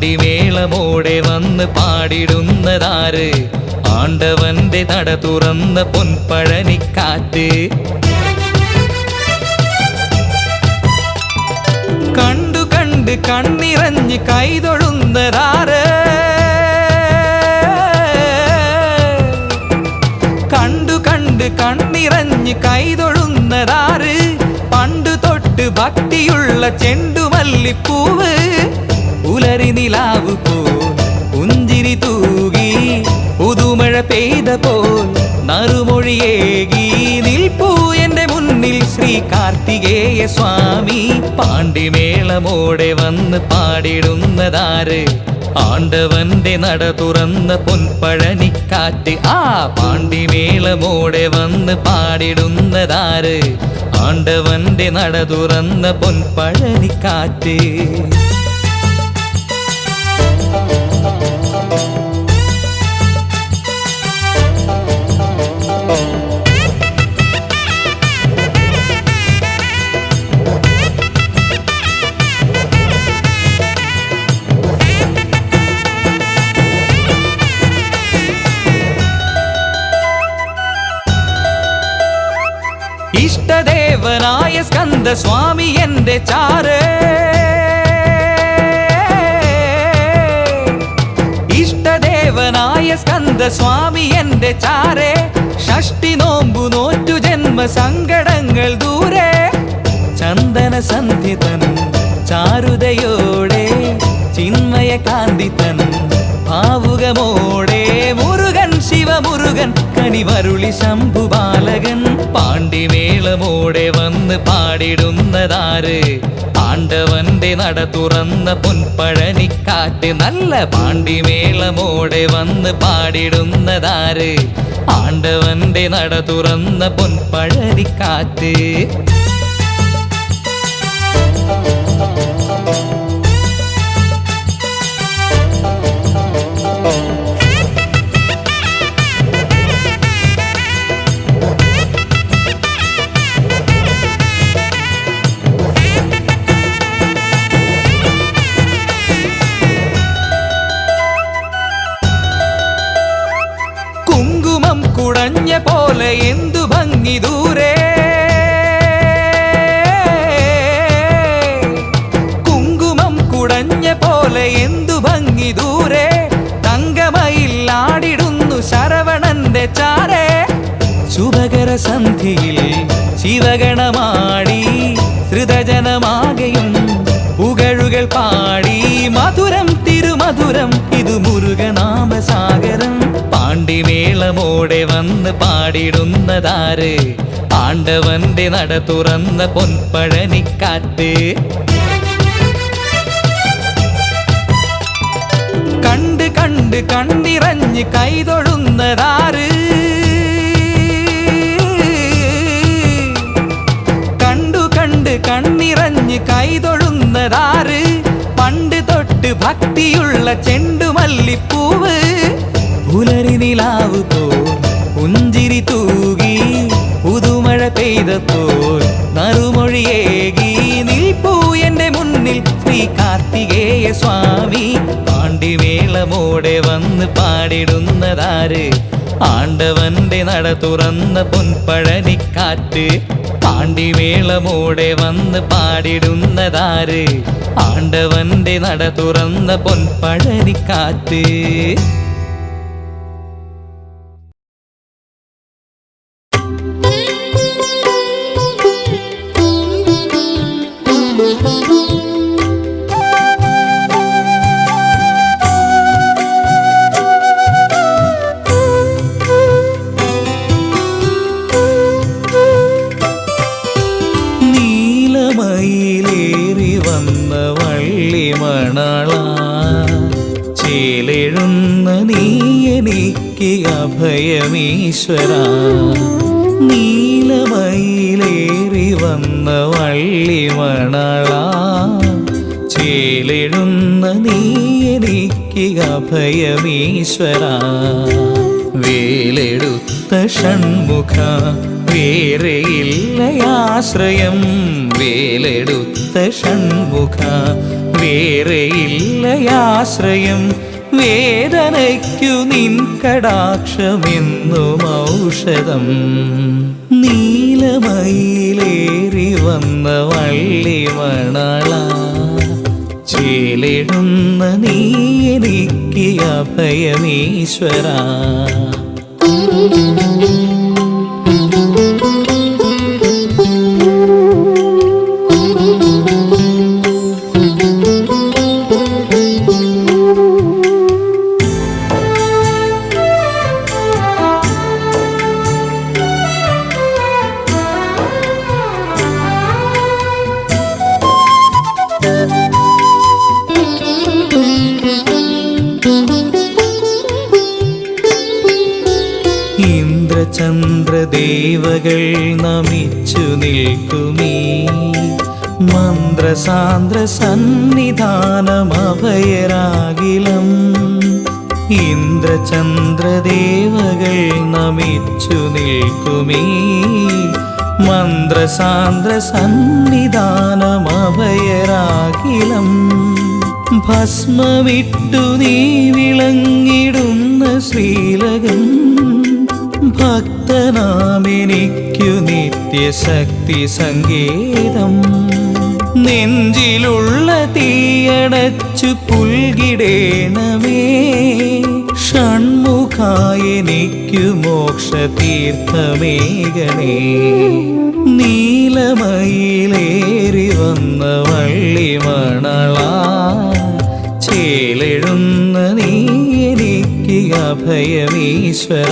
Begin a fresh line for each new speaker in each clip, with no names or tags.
പാണ്ടിമേളമോടെ വന്ന് പാടിടുന്നതാര്? ആണ്ടവന്റെ നട തുറന്ന പൊൻപഴനിക്കാറ്റ്. കണ്ടു കണ്ട് കണ്ണിറഞ്ഞ് കൈതൊഴുന്നതാര്? കണ്ടു കണ്ട് കണ്ണിറഞ്ഞ് കൈതൊഴുന്നതാര്? പണ്ടു തൊട്ട് ഭക്തിയുള്ള ചെണ്ടുമല്ലിപ്പൂവ്. ഉലരി നിലാവ് പോൽ പുഞ്ചിരി തൂകി പുതുമഴ പെയ്ത പോൽ നറുമൊഴിയേകി നിൽപ്പൂ എന്റെ മുന്നിൽ ശ്രീ കാർത്തികേയ സ്വാമി. പാണ്ടിമേളമോടെ വന്ന് പാടിടുന്നതാര്? ആണ്ടവന്റെ നട തുറന്ന പൊൻപഴനിക്കാറ്റ്. ആ പാണ്ടിമേളമോടെ വന്ന് പാടിടുന്നതാര്? ആണ്ടവന്റെ നട തുറന്ന പൊൻപഴനിക്കാറ്റ്. ഇഷ്ടദേവനായ സ്കന്ദ സ്വാമി എന്റെ ചാരേ. ഇഷ്ടദേവനായ സ്കന്ദ സ്വാമി എന്റെ ചാരേ. ഷഷ്ടി നോമ്പു നോറ്റു ജന്മ സങ്കടങ്ങൾ ദൂരെ. ചന്ദന സന്ധ്യതൻ ചാരുതയോടെ ചിന്മയ കാന്തിതൻ ഭാവുകമോടെ മുരുകൻ ശിവമുരുകൻ കനിവരുളി ശംഭുബാലകൻ. പാണ്ടിമേളമോടെ വന്ന് പാടിടുന്നതാര്? ആണ്ടവന്റെ നട തുറന്ന പൊൻപഴനിക്കാറ്റ്. നല്ല പാണ്ടിമേളമോടെ വന്ന് പാടിടുന്നതാര്? ആണ്ടവന്റെ നട തുറന്ന പൊൻപഴനിക്കാറ്റ്. കുടഞ്ഞ പോലെ എന്തു ഭംഗി ദൂരെ. കുങ്കുമം കുടഞ്ഞ പോലെ എന്തു ഭംഗി ദൂരെ. തങ്കമയിൽ ആടിടുന്നു ശരവണന്റെ ചാരേ. ശുഭകര സന്ധിയിൽ ശിവഗണമാടി ശ്രുതജനമാകെയും പുകഴുകൾ പാടി. മധുരം തിരുമധുരം ഇതു മുരുകനാമസാഗരം. പാണ്ടിമേളമോടെ വന്ന് പാടിടുന്നതാര്? ആണ്ടവന്റെ നട തുറന്ന പൊൻപഴനിക്കാറ്റ്. കണ്ട് കണ്ട് കണ്ണിറഞ്ഞ് കൈതൊഴുന്നതാര്? കണ്ടു കണ്ട് കണ്ണിറഞ്ഞ് കൈതൊഴുന്നതാര്? പണ്ട് തൊട്ട് ഭക്തിയുള്ള ചെണ്ടുമല്ലിപ്പൂവ്. ഉലരി നിലാവ് പോൽ പുഞ്ചിരി തൂകി പുതുമഴ പെയ്ത പോൽ നറുമൊഴിയേകി നിൽപ്പൂ എന്റെ മുന്നിൽ ശ്രീ കാർത്തികേയ സ്വാമി. പാണ്ടിമേളമോടെ വന്ന് പാടിടുന്നതാര്? ആണ്ടവന്റെ നട തുറന്ന പൊൻപഴനിക്കാറ്റ്. പാണ്ടിമേളമോടെ വന്ന് പാടിടുന്നതാര്? ആണ്ടവന്റെ നട തുറന്ന പൊൻപഴനിക്കാറ്റ്.
നീലമയിലേറി വന്ന വള്ളിമണാള ചേലെഴുന്ന നീ എനിക്ക് അഭയമീശ്വര. നീലമയിലേറി വന്ന വള്ളിമണാള ചേലെഴുന്ന നീ എനിക്ക് അഭയമീശ്വര. വേലെടുത്ത ഷൺമുഖ വേറെയില്ലയാശ്രയം. വേലെടുത്ത ഷൺമുഖ വേറെയില്ലയാശ്രയം വേദനയ്ക്കു നിൻ കടാക്ഷമെന്നും ഔഷധം നീലമയിലേറി വന്ന വള്ളിമണാള ചേലിടുന്ന നീ എനിക്ക് അഭയമീശ്വര ഇന്ദ്രചന്ദ്രദേവകൾ നമിച്ചു നിൽക്കുമീ മന്ത്രസാന്ദ്ര സന്നിധാനമഭയരാകിലം ഇന്ദ്രചന്ദ്രദേവകൾ നമിച്ചു നിൽക്കുമീ മന്ത്രസാന്ദ്ര സന്നിധാനമഭയരാകിലം ഭസ്മവിട്ടു നീ വിളങ്ങിടുന്ന ശ്രീലകം ഭക്തനാമെനിക്കു നിത്യശക്തി സങ്കേതം നെഞ്ചിലുള്ള തീയടച്ചു പുൽകിടേണമേ ഷൺമുഖായെനിക്കു മോക്ഷതീർത്ഥമേകണേ നീലമയിലേറി വന്ന വള്ളിമണള ചേലെഴുന്ന നീ എനിക്ക് അഭയമീശ്വര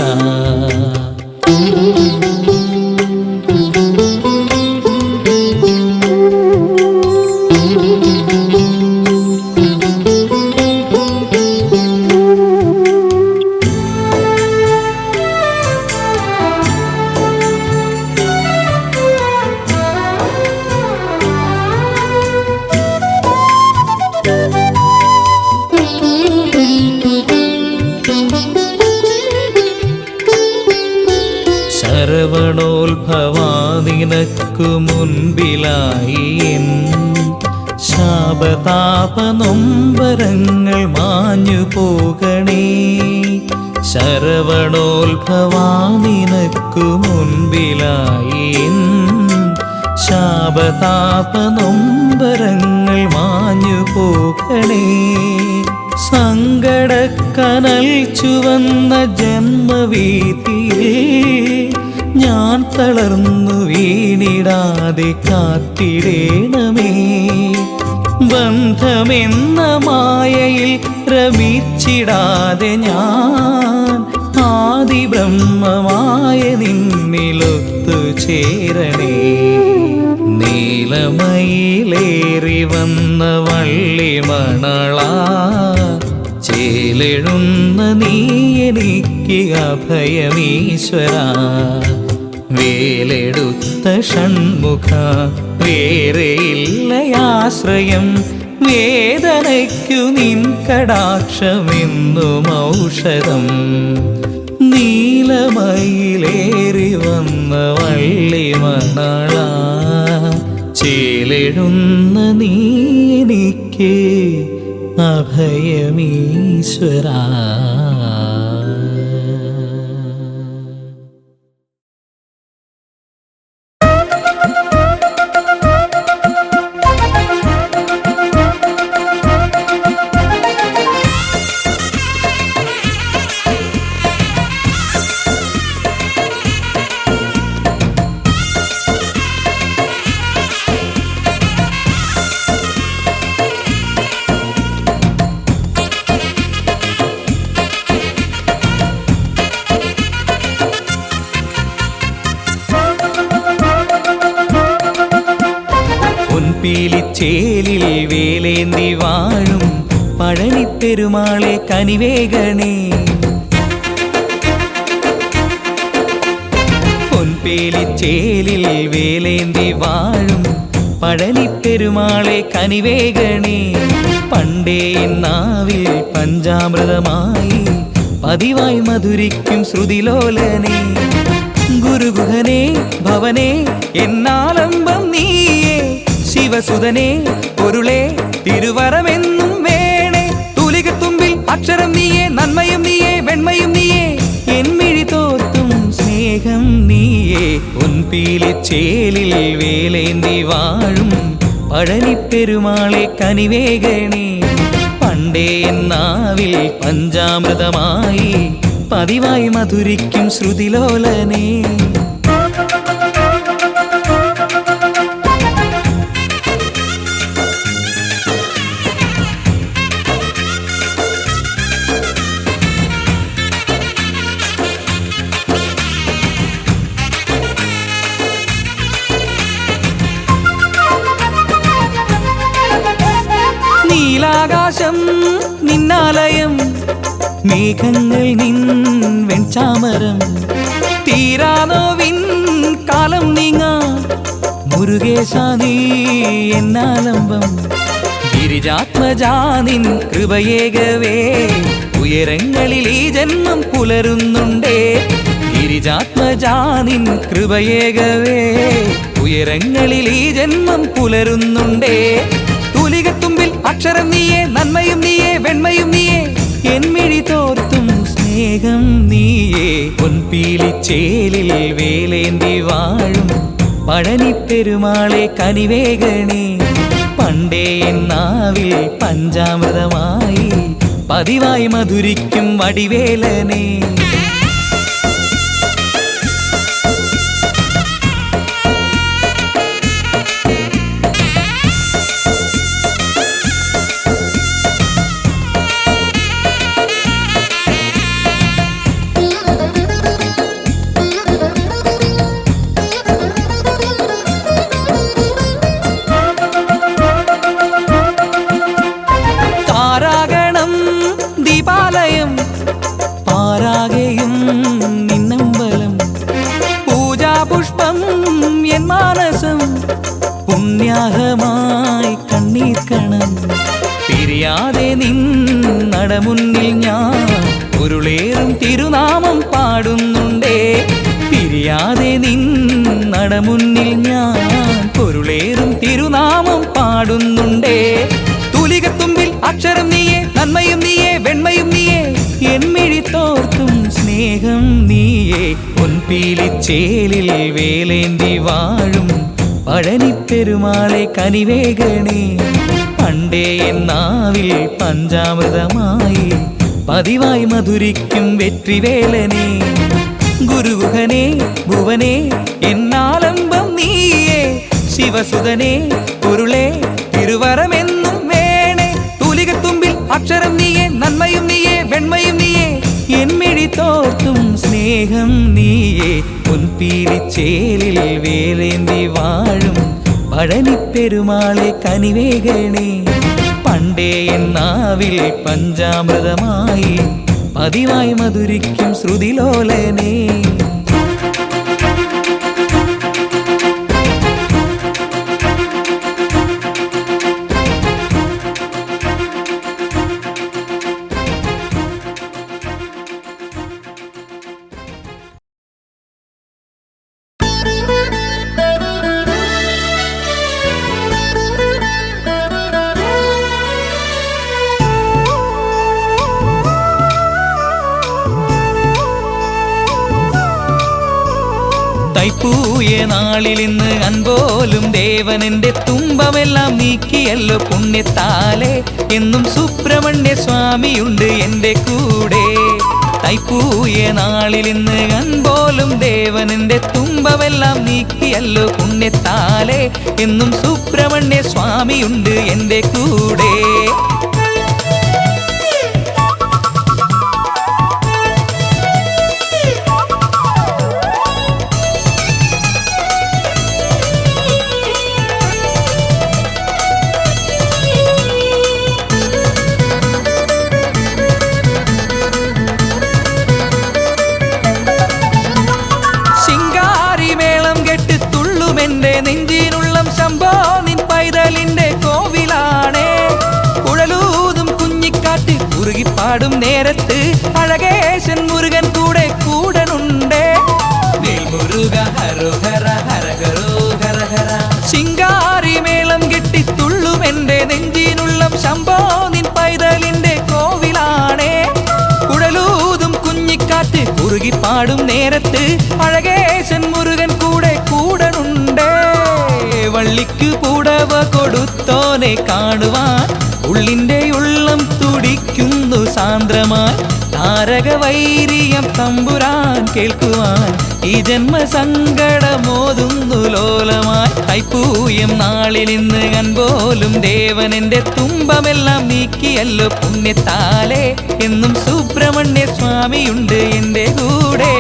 ശരവണോത്ഭവാനിനക്കു മുൻപിലായി എൻ ശാപതാപനൊമ്പരങ്ങൾ മാഞ്ഞു പോകണേ ശരവണോത്ഭവാനിനക്കു മുൻപിലായി എൻ ശാപതാപനൊമ്പരങ്ങൾ മാഞ്ഞു പോകണേ സങ്കടക്കനൽ ചുവന്ന ജന്മവീതിയിൽ ഞാൻ തളർന്നു വീണിടാതെ കാത്തിടേണമേ ബന്ധമെന്ന മായയിൽ രമിച്ചിടാതെ ഞാൻ ആദിബ്രഹ്മമായ നിന്നിലൊത്തു ചേരണേ നീലമയിലേറി വന്ന വള്ളിമണള ചേലെഴുന്ന നീ എനിക്ക് അഭയമീശ്വര വേലെടുത്ത ഷൺമുഖ വേറെയില്ലയാശ്രയം വേദനയ്ക്കു നിൻ കടാക്ഷമെന്നും ഔഷധം നീലമയിലേറി വന്ന വള്ളിമണള ചേലെഴുന്ന നീ എനിക്ക് അഭയമീശ്വര പീലിച്ചേലിൽ വേലേന്തി വാഴും പഴനിപ്പെരുമാളെ കനിവേഗണേ പൊൻപേലിച്ചേലിൽ വേലേന്തി വാഴും പഴനിപ്പെരുമാളെ കനിവേഗണേ പണ്ടേ നാവിൽ പഞ്ചാമൃതമായി പതിവായി മധുരിക്കും ശ്രുതിലോലനെ ഗുരുഗുഹനെ ഭവനെ എന്നാലംബം നീയേ ശിവസുതനേ പൊരുളേ തിരുവരമെന്നും വേണേ തൂലികത്തുമ്പിൽ അക്ഷരം നീയേ നന്മയും നീയേ വെണ്മയും നീയേ എന്മിഴി തോർത്തും സ്നേഹം നീയേ പൊൻപീലിച്ചേലിൽ വേലേന്തി വാഴും പഴനിപ്പെരുമാളെ കനിവേഗണേ പണ്ടേ എന്നാവിൽ പഞ്ചാമൃതമായി പതിവായി മധുരിക്കും ശ്രുതിലോലനേ നീലാകാശം നിന്നാലയം മേഘങ്ങൾ നിൻ വെൺചാമരം തീരാനോവിൻ കാലം നീങ്ങാ മുരുകേശ നീ എന്നാലംബം ഗിരിജാത്മജാനിൻ കൃപയേകവേ ഉയരങ്ങളിൽ ഈ ജന്മം പുലരുന്നുണ്ടേ ഗിരിജാത്മജാനിൻ കൃപയേകവേ ഉയരങ്ങളിൽ ഈ ജന്മം പുലരുന്നുണ്ടേ തൂലികത്തുമ്പിൽ അക്ഷരം നീയേ നന്മയും നീയേ വെണ്മയും നീയേ എന്മിഴി തോർത്തും സ്നേഹം നീയേ പൊൻപീലിച്ചേലിൽ വേലേന്തി വാഴും പഴനിപ്പെരുമാളെ കനിവേഗണേ പണ്ടേ എന്നാവിൽ പഞ്ചാമൃതമായി പതിവായി മധുരിക്കും വടിവേലനേ ദീപാലയം പാരാകയും നിന്നമ്പലം പൂജാപുഷ്പം എൻ മാനസം പുണ്യാഹമായി കണ്ണീർക്കണം പിരിയാതെ നിൻ നടമുന്നിൽ ഞാൻ ഉരുളേറും തിരുനാമം പാടുന്നുണ്ടേ പിരിയാതെ നിൻ നടമുന്നിൽ ഞാൻ ഉരുളേറും തിരുനാമം പാടുന്നുണ്ടേ തൂലികത്തുമ്പിൽ അക്ഷരം നീയേ നന്മയും നീയേ വെണ്മയും നീയേ എന്മിഴി തോർത്തും സ്നേഹം നീയേ പൊൻപീലിച്ചേലിൽ വേലേന്തി വാഴും പഴനിപ്പെരുമാളെ കനിവേഗണേ പണ്ടേ എന്നാവിൽ പഞ്ചാമൃതമായി പതിവായി മധുരിക്കും വെற்றிവേലനേ ഗുരുഗുഹനേ ഭുവനേ എന്നാലംബം നീയേ ശിവസുതനേ പൊരുളേ തിരുവരമെന്നും വേണേ തൂലികത്തുമ്പിൽ അക്ഷരം നീയേ നന്മയും നീയേ വെണ്മയും നീയേ എന്മിഴി തോർത്തും സ്നേഹം നീയേ പൊൻപീലിച്ചേലിൽ വേലേന്തി വാഴും പഴനിപ്പെരുമാളെ കനിവേഗണേ പണ്ടേ എന്നാവിൽ പഞ്ചാമൃതമായി പതിവായി മധുരിക്കും ശ്രുതിലോലനേ തൈപ്പൂയ നാളിലിന്ന് അൻപോലും ദേവനെന്റെ തുമ്പമെല്ലാം നീക്കിയല്ലോ പുണ്യത്താലെ എന്നും സുബ്രഹ്മണ്യ സ്വാമിയുണ്ട് എന്റെ കൂടെ തൈപ്പൂയ നാളിലിന്ന് അൻപോലും ദേവനെന്റെ തുമ്പമെല്ലാം നീക്കിയല്ലോ പുണ്യത്താലെ എന്നും സുബ്രഹ്മണ്യ സ്വാമിയുണ്ട് എന്റെ കൂടെ നെഞ്ചിനുള്ളം ശംഭോ നിൻ പൈതലിന്റെ കോവിലാണേ കുഴലൂതും കുഞ്ഞിക്കാറ്റ് കുറുകിപ്പാടും നേരത്ത് അഴകേശൻ മുരുകൻ കൂടെ കൂടനുണ്ടേ മുരുക ഹര ഹര ഹര ഹരോ ഹര ഹര ശിങ്കാരി മേളം കെട്ടി ലോകം ശംഭോ നിൻ പൈതലിന്റെ കോവിലാണേ. കുഴലൂതും കുഞ്ഞിക്കാറ്റ് കുറുകിപ്പാടും നേരത്ത് അഴകേശൻ മുരുകൻ കൂടനുണ്ടേ. വള്ളിക്കു പുടവ കൊടുത്തോനെ കാണുവാൻ ഉള്ളിന്റെ ഉള്ളം തുടിക്കുന്നു സാന്ദ്രമായി. താരകവൈരിയം തമ്പുരാൻ കേൾക്കുവാൻ ഈ ജന്മസങ്കടമോതുന്നു ലോലമായി. തൈപ്പൂയം നാളിലിന്ന് കൺപോലും ദേവനെന്റെ തുമ്പമെല്ലാം നീക്കിയല്ലോ പുണ്യത്താലേ. എന്നും സുബ്രഹ്മണ്യ സ്വാമിയുണ്ട് എൻ്റെ കൂടെ.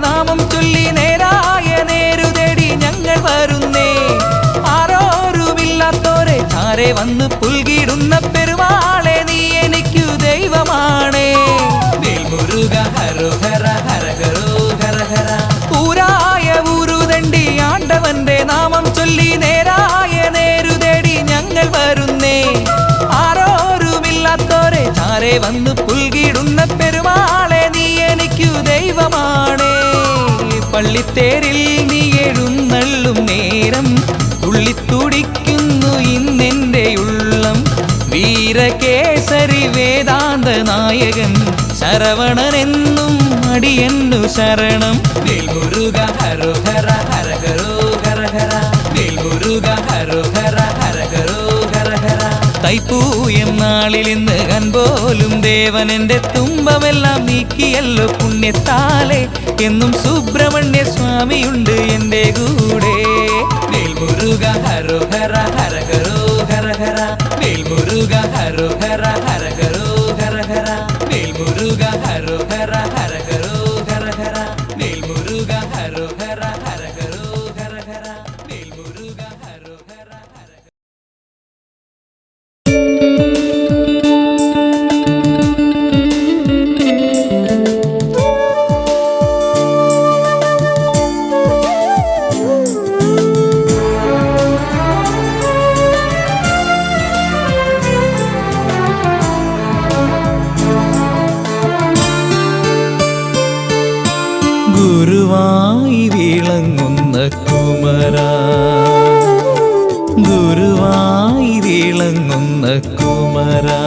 നാമം ചൊല്ലി നേരായ നേരു തേടി ഞങ്ങൾ വരുന്നേ. ആരോരുമില്ലാത്തോരെ ചാരെ വന്ന് പുൽകിടുന്ന പെരുമാളെ നീ എനിക്കു ദൈവമാണേ. വേൽമുരുക ഹരോഹര ഹരഹരോ ഹരഹര. ഊരായ ഊരുതണ്ടി ആണ്ടവന്റെ നാമം ചൊല്ലി നേരായ നേരു തേടി ഞങ്ങൾ വരുന്നേ. ആരോരുമില്ലാത്തോരെ ചാരെ വന്ന് പുൽകിടുന്ന പെരുമാളെ നീ എനിക്കു ദൈവമാണേ. പള്ളിത്തേരിൽ നീ എഴുന്നള്ളും നേരം തുള്ളിത്തുടിക്കുന്നു ഇന്നെന്റെ ഉള്ളം. വീരകേസരി വേദാന്ത നായകൻ ശരവണനെന്നും അടിയന്നു ശരണം. വേൽമുരുക ഹരോഹര ഹരഹരോ ഹരഹര. വേൽമുരുക ഹരോഹര ഹരഹരോ ഹരഹര. തൈപ്പൂയം നാളിലിന്ന് കൺപോലും ദേവനെന്റെ തുമ്പമെല്ലാം നീക്കിയല്ലോ പുണ്യത്താലേ. എന്നും സുബ്രഹ്മണ്യ സ്വാമിയുണ്ട് എൻ്റെ കൂടെ. വേൽമുരുക ഹരോഹര ഹരഹരോ ഹരഹര. വേൽമുരുക ഹരോഹര ഹരഹരോ ഹരഹര. വേൽമുരുക ഹരോഹര ഹരഹരോ ഹരഹര. വേൽമുരുക ഹരോഹര ഹരഹരോ ഹരഹര. വേൽമുരുക ഹരോഹര ഹരഹര. ഗുരുവായി വിളങ്ങുന്ന കുമരാ, ഗുരുവായി വിളങ്ങുന്ന കുമരാ.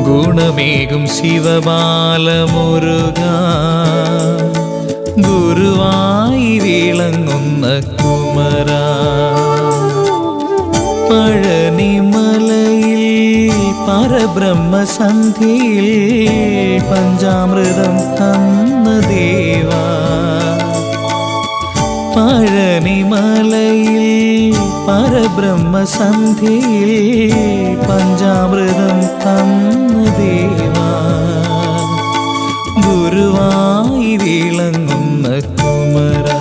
ഗുണമേകും ശിവബാലമുരുക, ഗുരുവായി വിളങ്ങുന്ന കുമരാ. പഴനിമലയിൽ പരബ്രഹ്മസന്ധിയിൽ പഞ്ചാമൃതം തന്ന ദേവാ. പഴനിമലയിൽ പരബ്രഹ്മസന്ധിയിൽ പഞ്ചാമൃതം തന്ന ദേവാ. ഗുരുവായി വിളങ്ങുന്ന കുമരാ.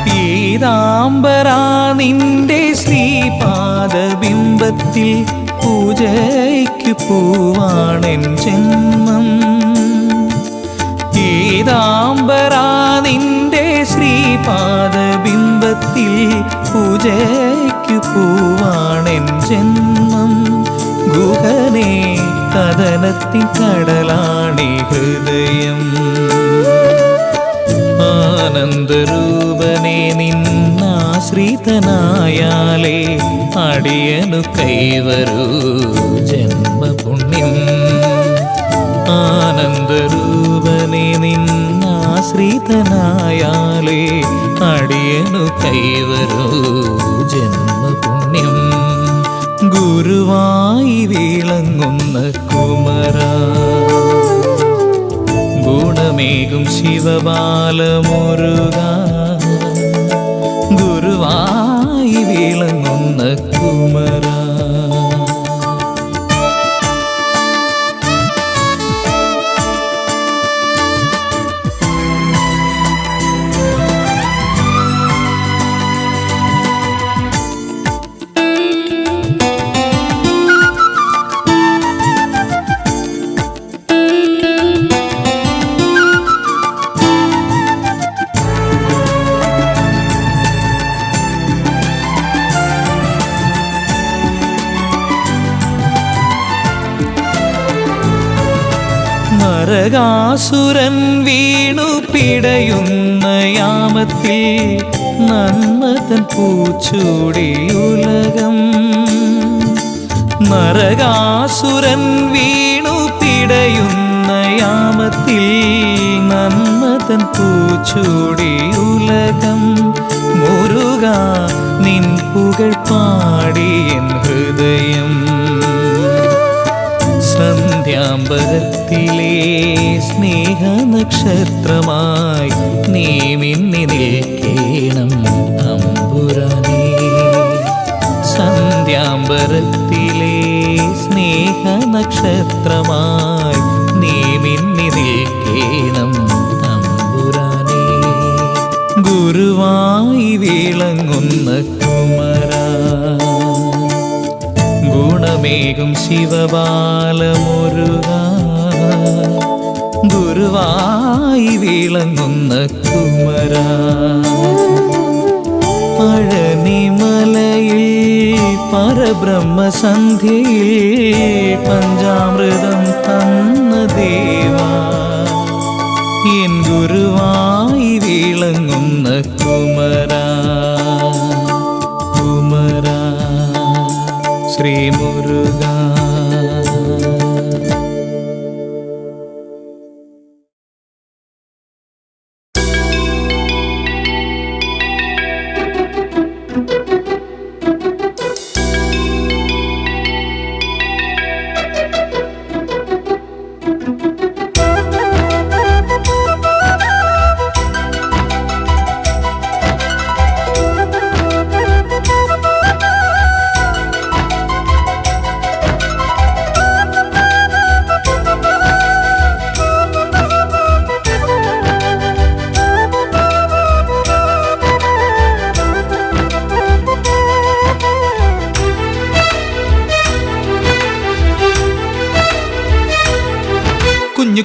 പീതാംബരാ നിന്റെ ശ്രീപാദബിംബത്തിൽ പൂജയ്ക്കു പൂവാണെൻ ജന്മം. പീതാംബരാ നിന്റെ ശ്രീപാദബിംബത്തിൽ പൂജയ്ക്കു പൂവാണെൻ ജന്മം. ഗുഹനേ കഥനത്തിൻ കടലാണി ഹൃദയം. ആനന്ദരൂപനെ നിന്നാശ്രിതനായാലേ അടിയനു കൈവരൂ ജന്മപുണ്യം. ആനന്ദരൂപനെ നിന്നാശ്രിതനായാലേ അടിയനു കൈവരൂ ജന്മപുണ്യം. ഗുരുവായി വിളങ്ങുന്ന കുമര ഗുണമേകും ശിവബാലമുരുക ഗുരുവായി വിളങ്ങുന്ന കുമര നരകാസുരൻ വീണു പിടയുന്ന യാമത്തിൽ നന്മതൻ പൂച്ചൂടിയുലകം നരകാസുരൻ വീണു പിടയുന്ന യാമത്തിൽ നന്മതൻ പൂച്ചൂടിയുലകം മുരുക നിൻ പുകഴ് പാടിയൻ ഹൃദയം സന്ധ്യാംബരത്തിലെ സ്നേഹനക്ഷത്രമായി നീ മിന്നി നിൽക്കേണം തമ്പുരാനേ സന്ധ്യാംബരത്തിലെ സ്നേഹനക്ഷത്രമായി നീ മിന്നി നിൽക്കേണം തമ്പുരാനേ ഗുരുവായി വിളങ്ങുന്ന കുമര ഗുണമേകും ശിവബാലമുരുക ഗുരുവായി വിളങ്ങുന്ന കുമര പഴനിമലയിൽ പരബ്രഹ്മസന്ധ്യയിൽ പഞ്ചാമൃതം തന്ന ദേവാ എൻ ഗുരുവായി വിളങ്ങുന്ന കുമര കുമര ശ്രീ മുരുക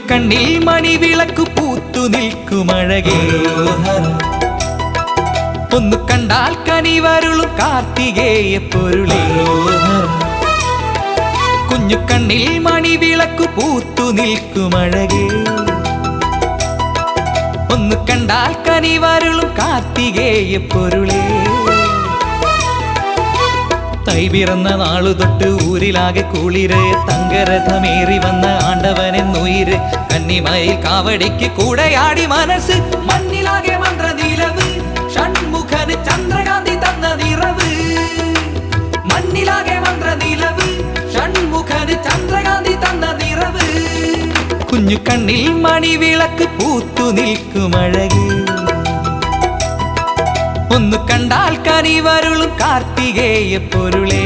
കണ്ണിൽ മണിവിളക്കു പൂത്തു നിൽക്കുമഴകേ ഒന്നു കണ്ടാൽ കനിവരുളും കാർത്തികേയ പൊരുളേ കുഞ്ഞു കണ്ണിൽ മണിവിളക്കു പൂത്തു നിൽക്കുമഴകേ ഒന്നു കണ്ടാൽ കനിവരുളും കാർത്തികേയ പൊരുളേ തൈ പിറന്ന നാളു തൊട്ട് ഊരിലാകെ കുളിര് തങ്കരഥമേറി വന്ന ആണ്ടവനെന്നുയിര് കന്നിമയിൽ കാവടിക്ക് കൂടെയാടി മനസ്സ് മണ്ണിലാകെ മന്ത്രനിലവ് ഷൺമുഖന് ചന്ദ്രകാന്തി തന്ന നിറവ് മണ്ണിലാകെ മന്ത്രനിലവ് ഷൺമുഖന് ചന്ദ്രകാന്തി തന്ന നിറവ് കുഞ്ഞു കണ്ണിൽ മണിവിളക്ക് പൂത്തു നിൽക്കുമഴകേ ഒന്നു കണ്ടാൽ കനിവരുളും കാർത്തികേയ പൊരുളേ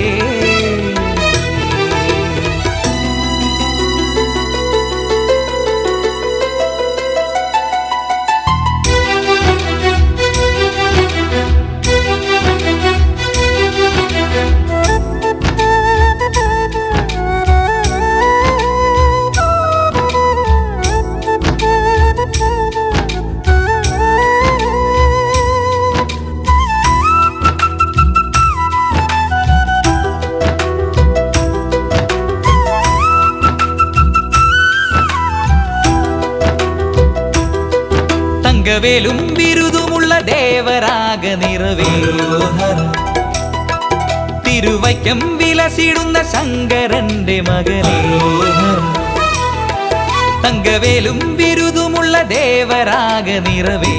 തങ്കവേലും ബിരുദുമുള്ള ദേവരാഗ നിറവേ തിരുവൈക്കം വിലസിടുന്ന ശങ്കരന്റെ മകനേ തങ്കവേലും ബിരുദുമുള്ള ദേവരാഗ നിറവേ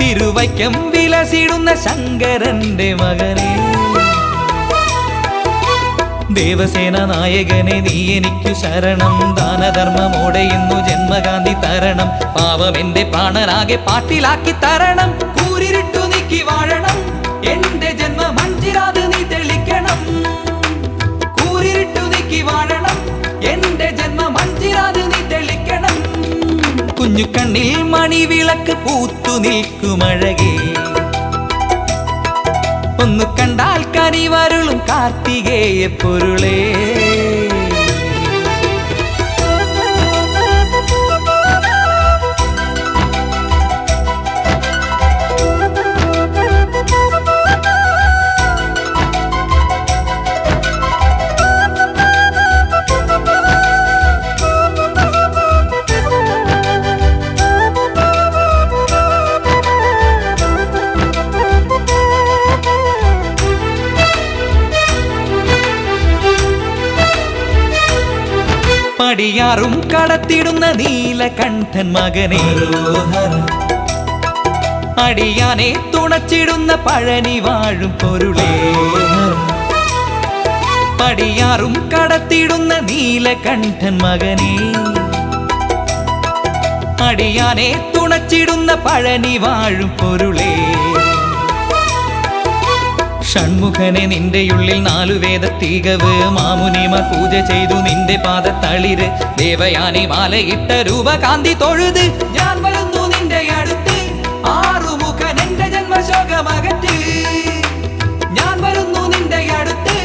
തിരുവൈക്കം വിലസിടുന്ന ശങ്കരന്റെ മകനെ
ദേവസേന നായകനെ നീ എനിക്കു ശരണം. ദാനധർമ്മമോടെ ഇന്നു ജന്മകാന്തി തരണം. പാവം എന്റെ പ്രാണനാകെ പാട്ടിലാക്കി തരണം. കൂരിരുട്ടു നീക്കി വാഴണം, എന്റെ ജന്മ മഞ്ചിരാത് നീ തെളിക്കണം. കൂരിരുട്ടു നീക്കി വാഴണം, എന്റെ ജന്മ മഞ്ചിരാത് നീ തെളിക്കണം. കുഞ്ഞു കണ്ണിൽ മണിവിളക്ക് പൂത്തു നിൽക്കുമഴകേ, ഒന്നു കണ്ടാൽ കനിവരുളും കാർത്തികേയ പൊരുളേ. പടിയാറും കടത്തിടുന്ന നീലകണ്ഠൻ മകനെ, അടിയാനെ തുണച്ചിടുന്ന പഴനി വാഴും പൊരുളേ. പടിയാറും കടത്തിടുന്ന നീലകണ്ഠൻ മകനെ, അടിയാനെ തുണച്ചിടുന്ന പഴനി വാഴും പൊരുളേ. ഷൺമുഖനെ നിന്റെയുള്ളിൽ 4 വേദ തികവ്, മാമുനിമാർ പൂജ ചെയ്തു നിന്റെ പാദത്തളിര്. ദേവയാനി മാലയിട്ട രൂപകാന്തി തൊഴുത് ഞാൻ വരുന്നു നിന്റെ അടുത്ത്. ആറുമുഖൻ എന്റെ ജന്മശോകമകറ്റ്, ഞാൻ വരുന്നു നിന്റെ അടുത്ത്.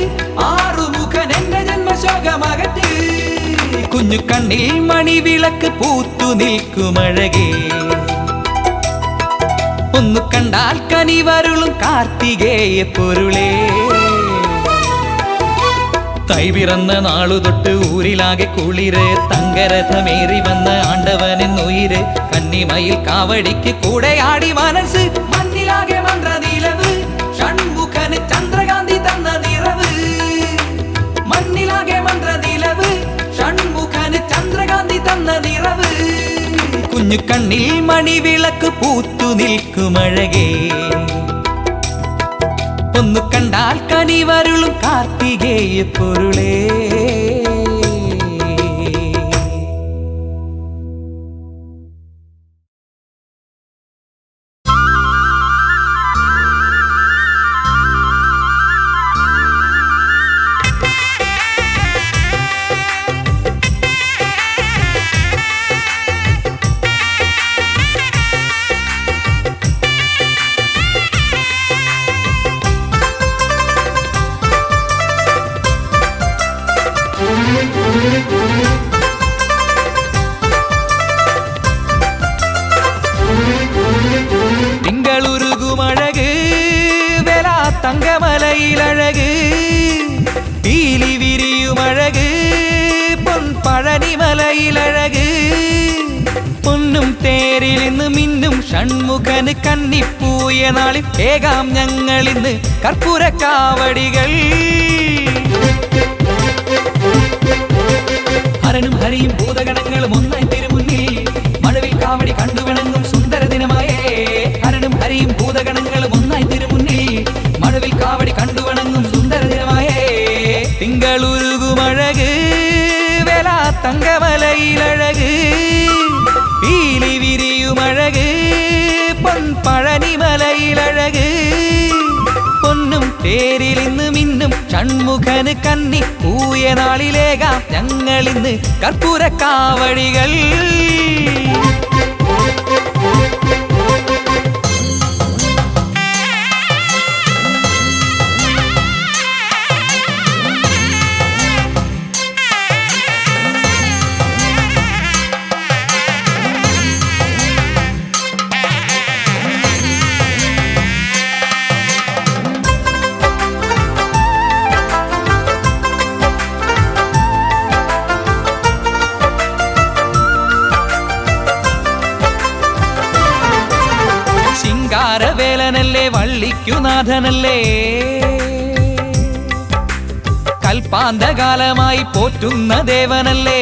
ആറുമുഖൻ എന്റെ ജന്മശോകമകറ്റ്. കുഞ്ഞു കണ്ണിൽ മണിവിളക്ക് പൂത്തു നിൽക്കുമഴകേ, ഒന്നു കണ്ടാൽ കനിവരുളും കാർത്തികേയ പൊരുളേ. തൈ പിറന്ന നാളു തൊട്ട് ഊരിലാകെ കുളിര്, തങ്കരഥമേറി വന്ന ആണ്ടവനെന്നുയിര്. കന്നിമയിൽ കാവടിക്ക് കൂടെയാടി മനസ്സ്, മണ്ണിലാകെ മന്ത്രനീലവ്. ഷൺമുഖന് ചന്ദ്രകാന്തി തന്ന നിറവ്, മണ്ണിലാകെ മന്ത്രനീലവ്. ഷൺമുഖന് ചന്ദ്രകാന്തി തന്ന നിറവ്. കുഞ്ഞു കണ്ണിൽ മണിവിളക്ക് പൂത്തു നിൽക്കുമഴകേ, ഒന്നു കണ്ടാൽ കനിവരുളും കാർത്തികേയ പൊരുളേ. തിങ്കളുരുകുമഴക് വേല തങ്കമലയിലഴക്, പീലി വിരിയുമഴക് പൊൻപഴനിമലയിലഴക്. പൊന്നും തേരിൽ ഇന്ന് മിന്നും ഷൺമുഖന് കന്നിപ്പൂയ നാളിൽ ഏകാം ഞങ്ങളിന്ന് കർപ്പൂരക്കാവടികൾ. ഹരനും ഹരിയും ഭൂതഗണങ്ങളും ഒന്നായി തിരുമുന്നിൽ മഴവിൽ കാവടി കണ്ടുവണങ്ങും സുന്ദര ദിനമായേ. ഹരനും ഹരിയും ഭൂതഗണങ്ങളും ഒന്നായി തിരുമുന്നിൽ മഴവിൽ കാവടി കണ്ടുവണങ്ങും സുന്ദര ദിനമായേ. തിങ്കളുരുകുമഴക് വേല തങ്കമലയിലഴക്, പീലി വിരിയുമഴക് പൊൻപഴനിമലയിലഴക്. പൊന്നും തേരിൽ ഇന്ന് മിന്നും ഷൺമുഖന് കന്നി പൂയ നാളിലേകാം ഞങ്ങളിന്ന് കർപ്പൂരക്കാവടികൾ. ശിങ്കാരവേലനല്ലേ വള്ളിക്കുനാഥനല്ലേ, കൽപ്പാന്തകാലമായി പോറ്റുന്ന ദേവനല്ലേ.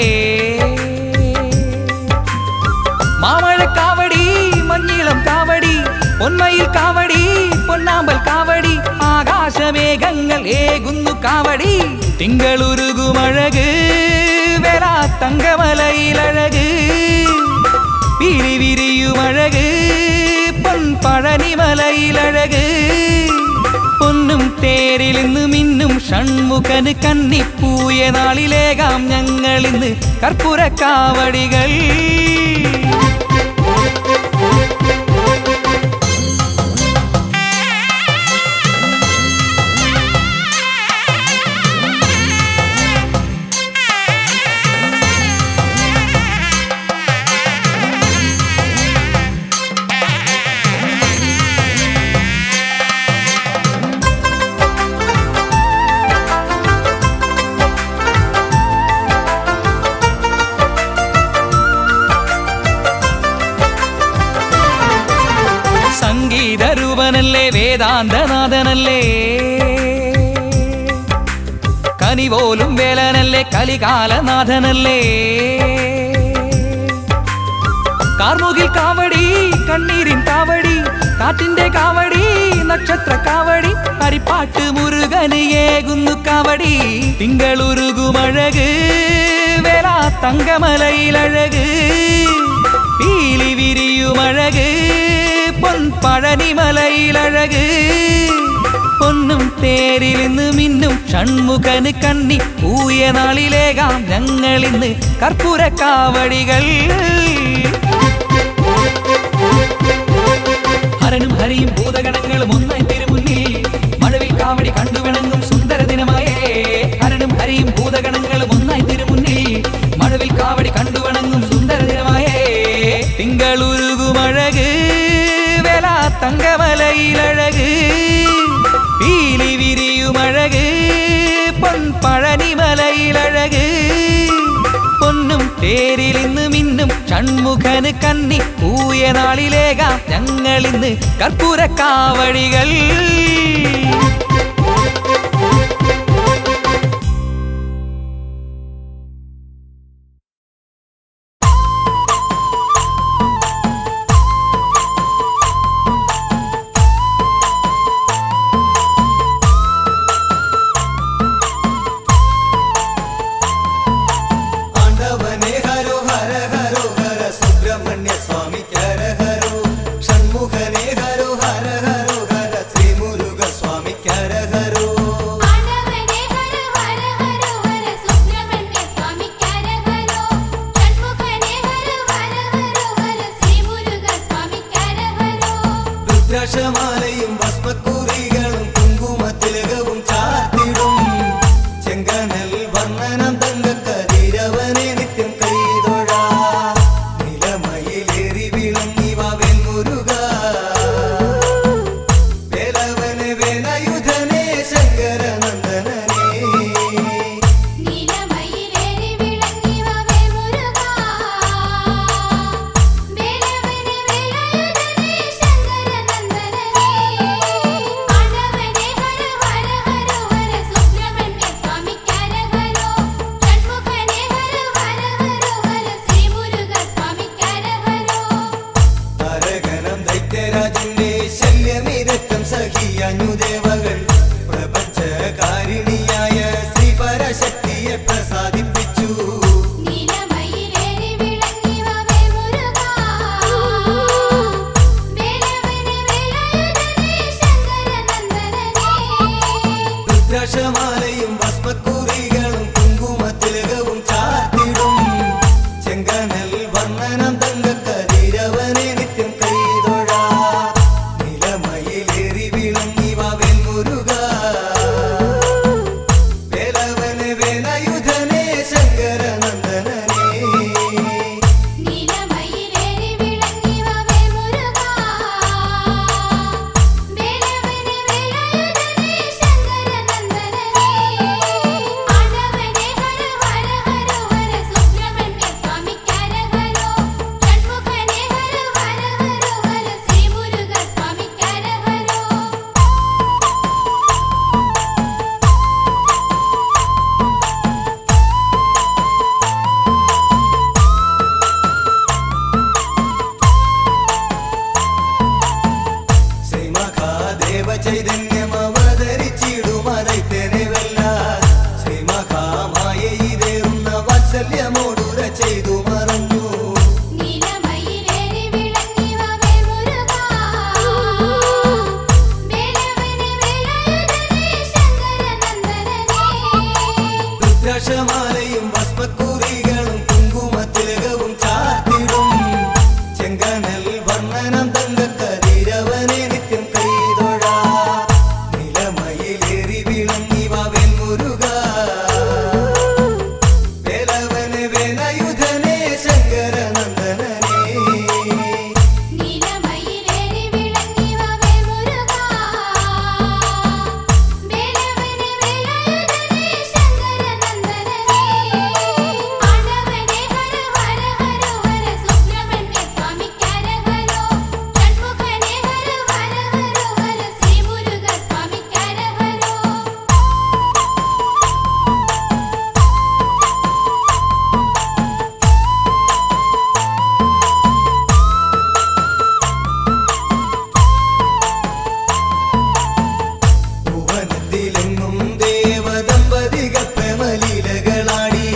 മാമഴക്കാവടി മഞ്ഞിളം കാവടി പൊന്മയിൽ കാവടി പൊന്നാമ്പൽ കാവടി ആകാശമേഘങ്ങൾ ഏകുന്നു കാവടി തിങ്കളുരുകുമഴക് വേലാ തങ്കമലയിലഴക് വിരി വിരിയുമഴക് പൊൻപഴനിമലയിലഴക് പൊന്നും തേരിൽ ഇന്ന് മിന്നും ഷൺമുഖന് കന്നിപ്പൂയ നാളിലേകാം ഞങ്ങളിന്ന് കർപ്പൂരക്കാവടികൾ സംഗീതരൂപനല്ലേ വേദാന്തനാഥനല്ലേ കനിപോലും വേലനല്ലേ കലികാലനാഥനല്ലേ കാർമുകിൽ കാവടി കണ്ണീരിൻ കാവടി കാറ്റിന്റെ കാവടി നക്ഷത്ര കാവടി ഹരിപ്പാട്ട് മുരുകന് ഏകുന്നു കാവടി തിങ്കളുരുകുമഴക് വേലാ തങ്കമലയിലഴക് പീലി വിരിയുമഴക് പൊൻപഴനിമലയിലഴക് പൊന്നും തേരിൽ ഇന്ന് മിന്നും ഷൺമുഖന് കന്നി പൂയ നാളിലേകാം ഞങ്ങളിന്ന് കർപ്പൂരക്കാവടികൾ ഹരനും ഹരിയും ഭൂതഗണങ്ങളും ഒന്നായി തിരുമുന്നിൽ മഴവിൽ കാവടി കണ്ടുവിണങ്ങും സുന്ദര ദിനമായേ ഹരനും ഹരിയും ഭൂതഗണങ്ങളും ഒന്നായി തിരുമുന്നിൽ മഴവിൽ കാവടി കണ്ടുവിണങ്ങും സുന്ദര ദിനമായേ തിങ്കളുരുകുമഴക് വേലാ തങ്കമലയിലഴക് പീലി വിരിയുമഴക് പൊൻപഴനിമലയിലഴക് പൊന്നും തേരിൽ ഇന്ന് മിന്നും ഷൺമുഖന് കന്നി പൂയ നാളിലേകാം ഞങ്ങളിന്ന് കർപ്പൂരക്കാവടികൾ
രുദ്രാക്ഷമാലയും ഭസ്മക്കുറികളും കുങ്കുമത്തിലകവും ചാർത്തിടും ചെങ്കനൽ വർണ്ണനം തങ്കക്കതിരവനെ നിത്യം കൈതൊഴ നിലമയിലേറി വിളങ്ങിവ വെൺമുരുക വേലവനെ വേലയുധനെ ശങ്കരനന്ദനനെ രാജന്റെ ശല്യമിരക്കം സഹിയാഞ്ഞുദേവകൾ പ്രപഞ്ചകാരിണിയായ ശ്രീ പരശക്തിയെ പ്രസാദിപ്പിച്ചു രുദ്രാക്ഷമാലയും ഭസ്മക്കുറികളും കുങ്കുമത്തിലകവും ചാർത്തിടും ചെങ്കനൽ വർണ്ണനം തങ്കക്കതിരവനെ നിത്യം കൈതൊഴ നിലമയിലേറി വിളങ്ങിവ വെൺമുരുക വേലവനെ വേലയുധനെ ശങ്കരനന്ദനനെ രുദ്രാക്ഷമാലയും ഭസ്മക്കുറികളും കുങ്കുമത്തിലകവും ചാർത്തിടും ചെങ്കനൽ വർണ്ണനം തങ്കക്കതിരവനെ നിത്യം കൈതൊഴാ നിലമയിലേറി വിളങ്ങി വാവേൽ മുരുക വേലവനെ വേലായുധനെ ശങ്കരനന്ദനനെ
നീലമയിലേറി വിളങ്ങി വാവേൽ മുരുകാ വേലവനെ വേലായുധനെ ശങ്കരനന്ദനനെ ആണ്ടവനെ ഹര ഹര ഹര ഹര സുബ്രഹ്മണ്യ സ്വാമിക്കരഹരോ ഷൺമുഖനെ ഹര ഹര ഹര ഹര ശ്രീ മുരുക സ്വാമിക്കരഹരോ
ഭുവനത്തിലെങ്ങും ദേവദമ്പതികൾ പ്രേമലീലകളാടി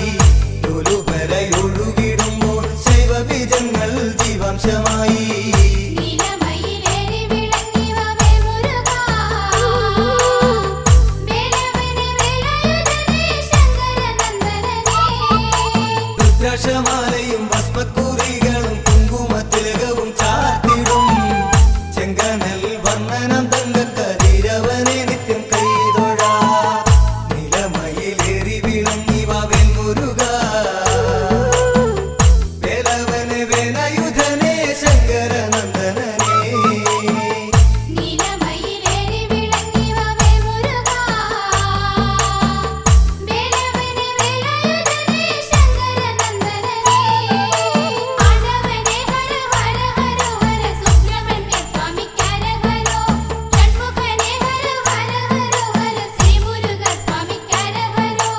തൊലുപരയൊഴുകിടുമ്പോൾ ശൈവബീജങ്ങൾ ജീവാംശമായി
നീലമയിലേറി വിളങ്ങി വാവേൽ മുരുകാ വേലവനെ വേലായുധനെ ശങ്കരനന്ദനനെ
രുദ്രാക്ഷമാലയും ഭസ്മക്കുറികളും കുങ്കുമത്തിലകവും ചാർത്തിടും ചെങ്കനൽ വർണ്ണനം തങ്കക്കതിരവനെ നിത്യം കൈതൊഴാ നിലമയിലേറി വിളങ്ങി വാവേൽ മുരുക വേലവനെ വേലായുധനെ ശങ്കരനന്ദനനെ
നീലമയിലേറി വിളങ്ങി വാവേൽ മുരുകാ വേലവനെ വേലായുധനെ ശങ്കരനന്ദനനെ ആണ്ടവനെ ഹര ഹര ഹര ഹര സുബ്രഹ്മണ്യ സ്വാമിക്കരഹരോ ഷൺമുഖനെ ഹര ഹര ഹര ഹര ശ്രീ മുരുക സ്വാമിക്കരഹരോ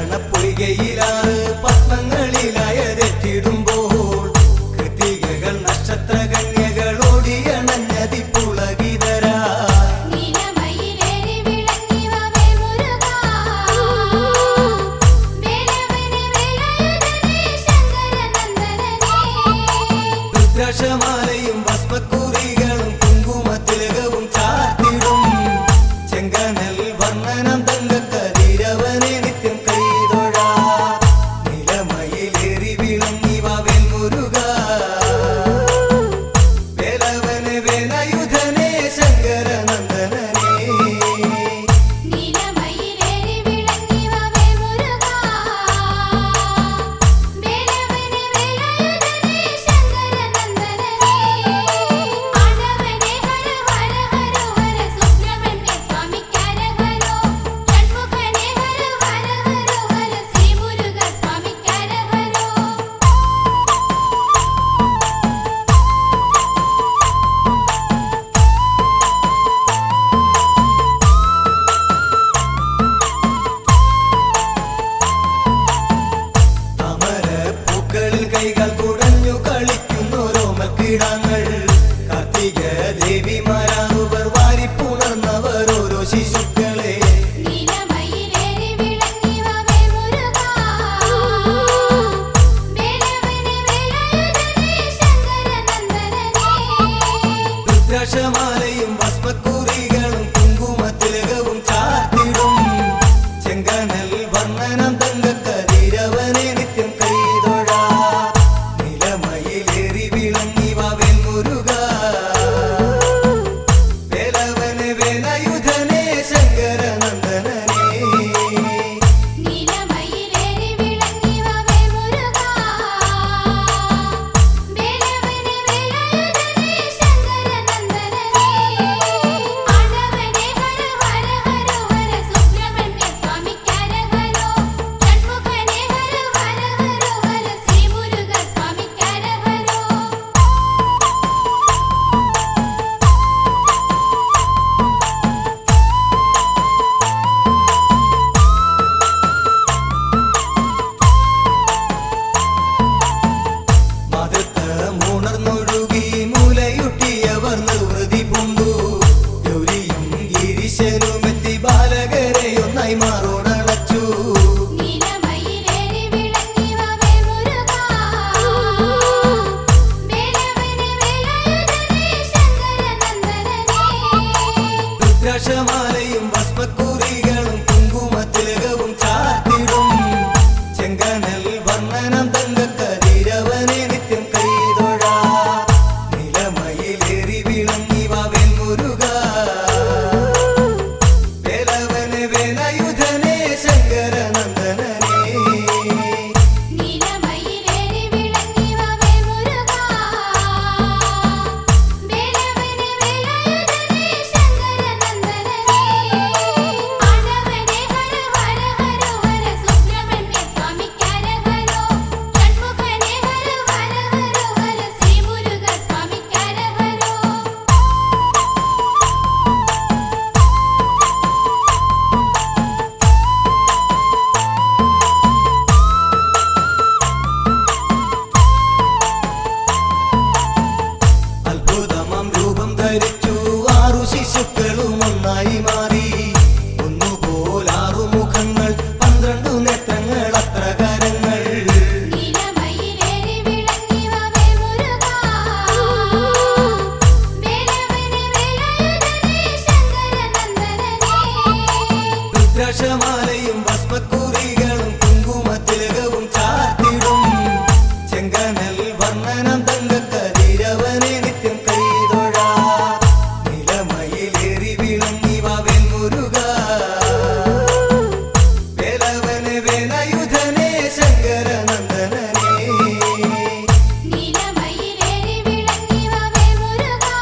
ശരവണപ്പൊയ്കയിലാറ് പത്മങ്ങളിലയതെറ്റിടുമ്പോൾ കൃതികകൾ നക്ഷത്രകന്യകളോടിയണഞ്ഞതിപ്പുളകിതരാ
നീലമയിലേറി വിളങ്ങി വാവേൽ മുരുകാ വേലവനെ വേലായുധനെ ശങ്കരനന്ദനനെ
രുദ്രാക്ഷമാലയും ഭസ്മക്കുറികളും കുങ്കുമത്തിലകവും ചാർത്തിടും ചെങ്കനൽ വർണ്ണനം തങ്കക്കതിരവനെ നിത്യം കൈതൊഴാ നിലമയിലേറി വിളങ്ങി വാവേൽ മുരുക വേലവനെ വേലായുധനെ ശങ്കരനന്ദനനെ
നീലമയിലേറി വിളങ്ങി വാവേൽ മുരുകാ വേലവനെ വേലായുധനെ ശങ്കരനന്ദനനെ ആണ്ടവനെ ഹര ഹര ഹര ഹര സുബ്രഹ്മണ്യ സ്വാമിക്കരഹരോ ഷൺമുഖനെ ഹര ഹര ഹര ഹര ശ്രീ മുരുക സ്വാമിക്കരഹരോ
താമരപ്പൂക്കളിൽ കൈകൾ കുടഞ്ഞു കളിക്കുന്നോരോമക്കിടാങ്ങൾ കാർത്തിക ദേവിമാരാണുവർ വാരിപ്പുണർന്നവർ ഓരോ ശിശുക്കളെ
നീലമയിലേറി വിളങ്ങി വാവേൽ മുരുകാ വേലവനെ വേലായുധനെ ശങ്കരനന്ദനനെ
രുദ്രാക്ഷമാലയും ഭസ്മക്കുറികളും കുങ്കുമത്തിലകവും ചാർത്തിടും ചെങ്കനൽ വർണ്ണനം തങ്കക്കതിരവനെ നിത്യം കൈതൊഴാ നിലമയിലേറി വിളങ്ങി വാവേൽ മുരുക
നീലമയിലേറി വിളങ്ങിവ വേൽമുരുകാ വേലവനെ വേലായുധനേ ശങ്കരനന്ദനനേ ആടവനേ ഹര ഹര ഹര ഹര സുബ്രഹ്മണ്യ സ്വാമിക്കരഹരോ ഷൺമുഖനേ ഹര ഹര ഹര ഹര ശ്രീ മുരുക സ്വാമിക്കരഹരോ
അത്ഭുതമാം രൂപം ധരിച്ചു 6 ശിശുക്കളും ഒന്നായി മാറി ഒന്നുപോലാറു മുഖങ്ങൾ 12 നേത്രങ്ങൾ അത്ര കരങ്ങൾ
നീലമയിലേറി വിളങ്ങിവ വേൽമുരുകാ വേലവനെ വേലായുധനേ ശങ്കരനന്ദനനേ
രുദ്രാക്ഷമാലയും ഭസ്മക്കുറികളും കുങ്കുമത്തിലകവും ചാർത്തിടും ചെങ്കനൽ വർണ്ണനം തങ്കക്കതിരവനെ നിത്യം കൈതൊഴ നിലമയിലേറി വിളങ്ങിവ വെൺമുരുകാ വേലവനെ വേലായുധനേ ശങ്കരനന്ദനനേ
നീലമയിലേറി വിളങ്ങിവ വേൽമുരുകാ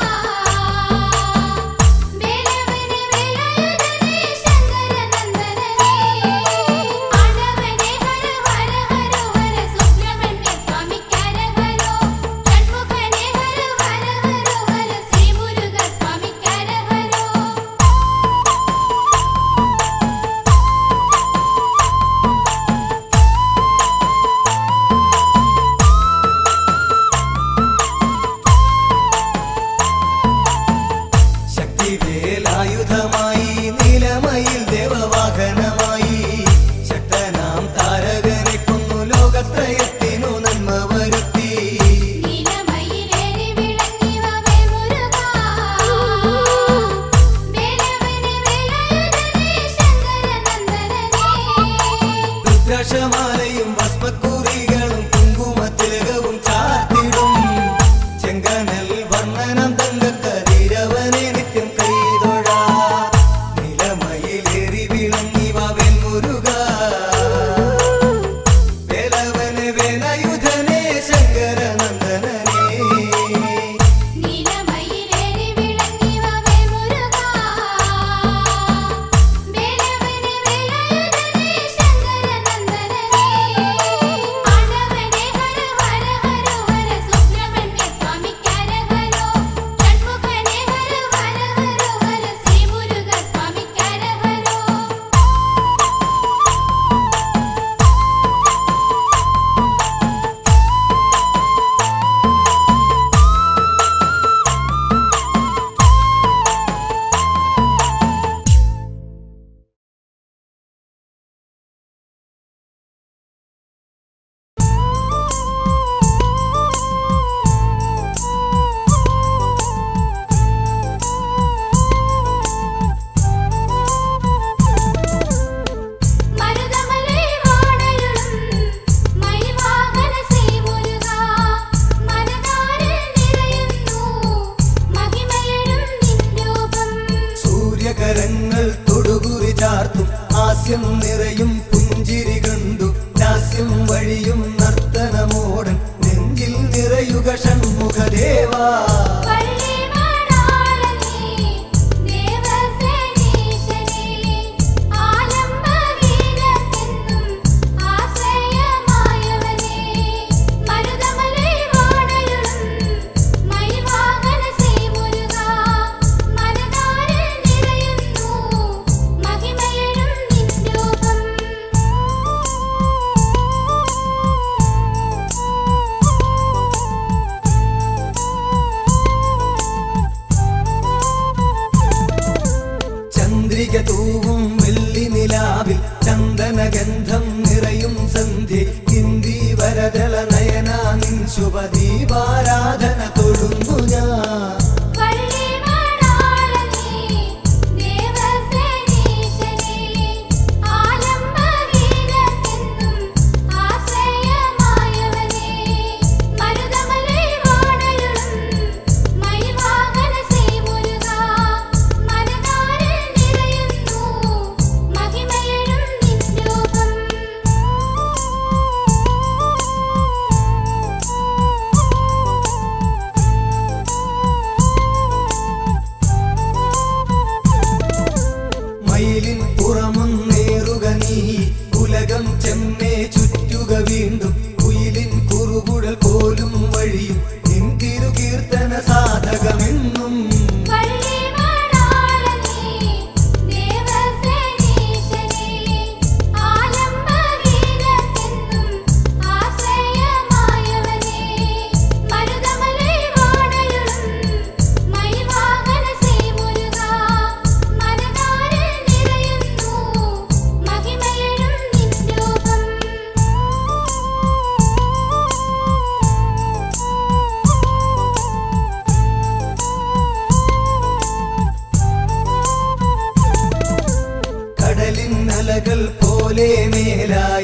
വേലവനെ വേലായുധനേ ശങ്കരനന്ദനനേ ആടവനേ ഹര ഹര ഹര ഹര സുബ്രഹ്മണ്യ സ്വാമിക്കരഹരോ ഷൺമുഖനേ ഹര ഹര ഹര ഹര ശ്രീ മുരുക സ്വാമിക്കരഹരോ
ശക്തിവേലായുധമായി നീലമയിൽ ദേവവാഹനമായി ശക്തനാം താരകനെ കൊന്നു ലോകത്രയത്തിനു നന്മ വരുത്തി
നീലമയിലേറി വിളങ്ങിവ വേൽമുരുകാ വേലവനെ വേലായുധനേ ശങ്കരനന്ദനനേ
രുദ്രാക്ഷമാലയും ഭസ്മക്കുറികളും കുങ്കുമത്തിലകവും ചാർത്തിടും ചെങ്കനൽ വർണ്ണനം തങ്കക്കതിരവനെ നിത്യം കൈതൊഴ നിലമയിലേറി വിളങ്ങിവ വെൺമുരുകാ വേലവനെ വേലായുധനേ ശങ്കരനന്ദനനേ
നീലമയിലേറി വിളങ്ങിവ വേൽമുരുകാ വേലവനെ വേലായുധനേ ശങ്കരനന്ദനനേ ആടവനേ ഹര ഹര ഹര ഹര സുബ്രഹ്മണ്യ സ്വാമിക്കരഹരോ ഷൺമുഖനേ ഹര ഹര ഹര ഹര ശ്രീ മുരുക സ്വാമിക്കരഹരോ മരുതമലൈ വാണരുളും മയിൽവാഹന ശ്രീ മുരുകാ മനതാരിൽ നിറയുന്നു മഹിമയഴും നിൻ രൂപം
സൂര്യകരങ്ങൾ തൊടുകുറി ചാർത്തും ഹാസ്യം നിറയും പുഞ്ചിരി കണ്ടു ലാസ്യം വഴിയും നർത്തനമോടൻ നെഞ്ചിൽ നിറയുക ഷൺമുഖദേവാ
പള്ളിവാണാളനേ ദേവസേനീശനേ ആലംബഗീതമെന്നും ആശ്രയമായവനേ മരുതമലൈ വാണരുളും മയിൽവാഹന ശ്രീ മുരുകാ മനതാരിൽ നിറയുന്നു മഹിമയഴും നിൻ രൂപം
ചന്ദ്രിക തൂവും വെള്ളി നിലാവിൽ ചന്ദനഗന്ധം നിറയും സന്ധ്യ ഇന്ദി വരദള നയന നിൻ ശുഭദീപാരാധന തൊഴുന്നു ഞാൻ
പള്ളിവാണാളനേ ദേവസേനീശനേ ആലംബഗീതമെന്നും ആശ്രയമായവനേ മരുതമലൈ വാണരുളും മയിൽവാഹന ശ്രീ മുരുകാ മനതാരിൽ നിറയുന്നു മഹിമയഴും നിൻ രൂപം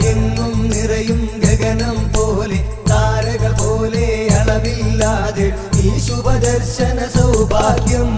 എങ്ങും നിറയും ഗഗനം പോലെ താരകൾ പോലെ അളവില്ലാതെ ഈ ശുഭദർശന സൗഭാഗ്യം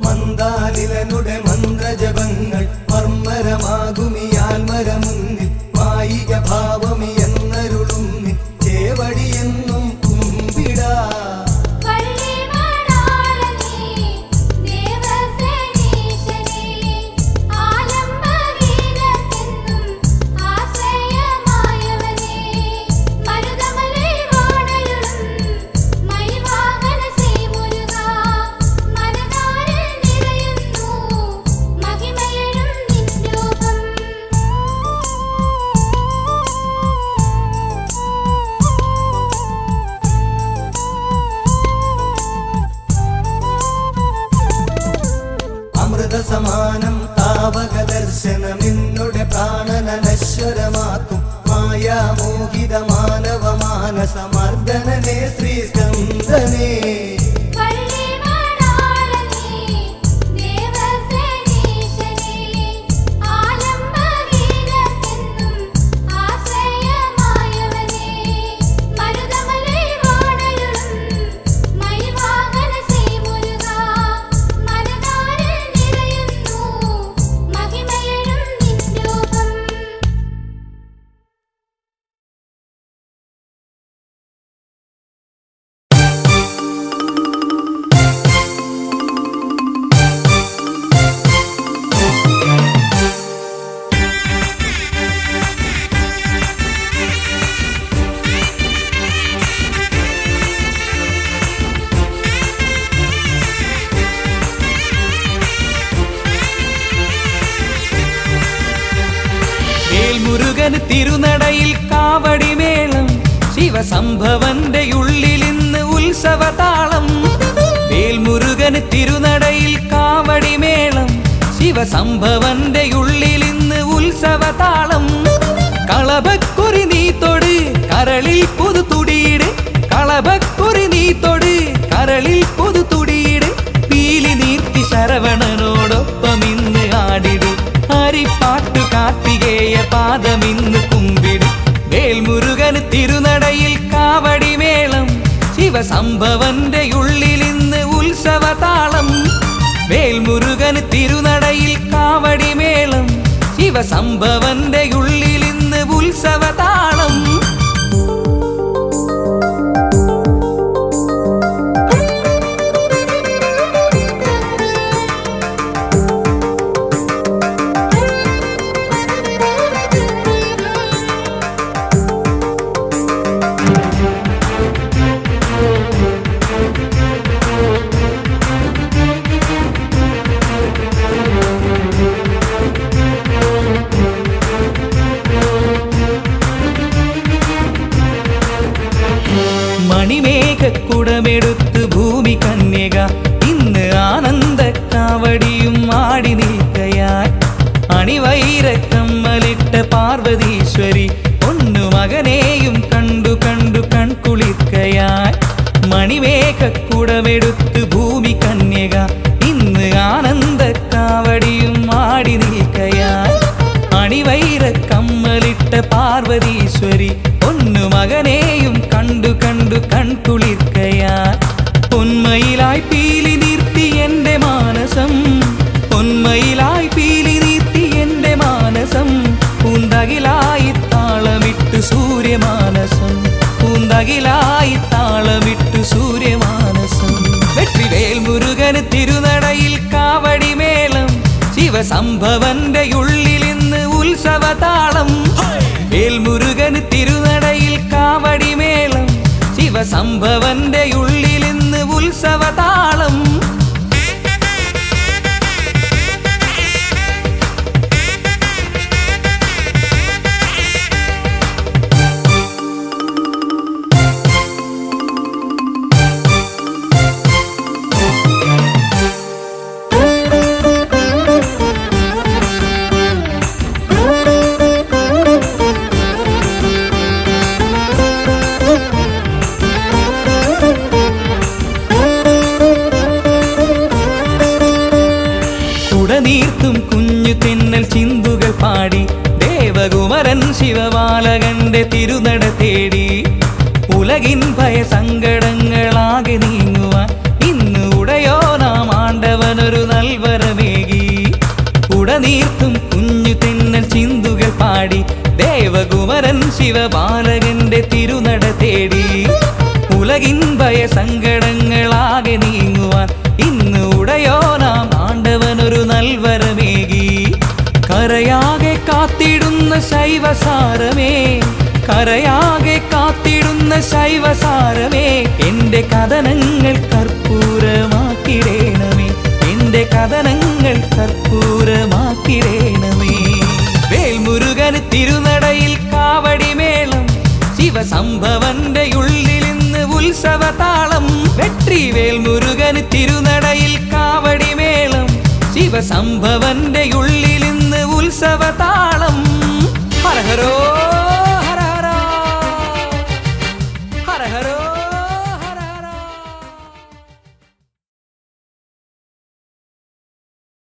മന്ദാലിലനുടെ മന്ത്രജപങ്ങൾ മർമ്മരമാകുമിയാൽമര മുന്നിൽ മായിക ഭാവമി എന്നരുളും ചേവടിയെന്നും കുമ്പിടാ സമാനം താവക ദർശനമെന്നുടെ പ്രാണനശ്വരമാക്കും മായാമോഹിത മാനവ മാനസമർദ്ദനനെ ശ്രീസ്കന്ദനേ
മുരുകൻ തിരുനടയിൽ കാവടിമേളം ശിവസംഭവന്റെ ഉള്ളിൽ ഇന്ന് ഉത്സവതാളം വേൽമുരുകൻ തിരുനടയിൽ കാവടിമേളം ശിവസംഭവന്റെ ഉള്ളിൽ ഇന്ന് ഉത്സവതാളം കളഭക്കുറി നീ തൊട് കരളിൽ പുതു തുടിയിട് കളഭക്കുറി നീ തൊട് കരളിൽ പുതു തുടിയിട് പീലി നീർത്തി ശരവണനോടൊപ്പം ഇന്ന് ആടിട് ഹരിപ്പാട്ടു കാർത്തികേയ പാദമിന്ന് കുമ്പിട് വേൽമുരുകൻ തിരുനടയിൽ കാവടിമേളം ശിവസംഭവന്റെ ഉള്ളിൽ ഇന്ന് ഉത്സവതാളം വേൽമുരുകൻ തിരുനടയിൽ കാവടിമേളം ശിവസംഭവന്റെ ഉള്ളിൽ ഇന്ന് ഉത്സവതാളം മണിമേഘക്കുടമെടുത്ത് ഭൂമി കന്യക ഇന്ന് ആനന്ദ കാവടിയും ആടി നിൽക്കയായി അണിവൈരക്കമ്മലിട്ട പാർവതീശ്വരി ഒന്നു മകനെയും കണ്ടു കണ്ടു കൺകുളിർക്കയായി മണിമേഘക്കുടമെടുത്ത് ഭൂമി കന്യക ഇന്ന് ആനന്ദ കാവടിയും ആടി നിൽക്കയായി അണിവൈരക്കമ്മലിട്ട പാർവതീശ്വരി ഒന്നു മകനെയും കണ്ടു കണ്ടു കൺകുളിർക്കയായി പൊന്മയിലായി പീലി നീർത്തി എന്റെ മാനസം പൊന്മയിലായി പീലി നീർത്തി എന്റെ മാനസം പൂന്തകിലായി താളമിട്ടു സൂര്യമാനസം പൂന്തകിലായി താളമിട്ടു സൂര്യമാനസം വെற்றிവേൽ മുരുകൻ തിരുനടയിൽ കാവടിമേളം ശിവസംഭവന്റെ ഉള്ളിൽ ഇന്ന് ഉത്സവതാളം വേൽമുരുകൻ തിരുനടയിൽ കാവടിമേളം ശിവസംഭവന്റെ ഉള്ളിൽ ഇന്ന് ഉത്സവതാളം ഉടനീർത്തും കുഞ്ഞു തെന്നൽ ചിന്തുകൾ പാടി ദേവകുമരൻ ശിവബാലകന്റെ തിരുനട തേടി ഉലകിൻ ഭയ സങ്കടങ്ങളാകെ നീങ്ങുവാൻ ഇന്ന് ഉടയോ നാം ആണ്ടവനൊരു നൽവരമേകി ഉടനീർത്തും കുഞ്ഞു തെന്നൽ ചിന്തുകൾ പാടി ദേവകുമരൻ ശിവബാലകന്റെ തിരുനട തേടി ഉലകിൻ ഭയ സങ്കടങ്ങളാകെ നീങ്ങുവാൻ ഇന്ന് ഉടയോ നാം ആണ്ടവനൊരു നൽവരമേകി കരയാകെ കാത്തിടുന്ന ശൈവസാരമേ കരയാകെ കാത്തിടുന്ന ശൈവസാരമേ എന്റെ കഥനങ്ങൾ കർപ്പൂരമാക്കിടേണമേ എന്റെ കഥനങ്ങൾ കർപ്പൂരമാക്കിടേണമേ വേൽമുരുകന് തിരുനടയിൽ കാവടിമേളം ശിവസംഭവന്റെ ഉള്ളിൽ ഇന്ന് ഉത്സവതാളം വെട്രിവേൽ മുരുകന് തിരുനടയിൽ കാവടിമേളം ശിവസംഭവന്റെ ഉള്ളിൽ ഇന്ന് ഉത്സവതാളം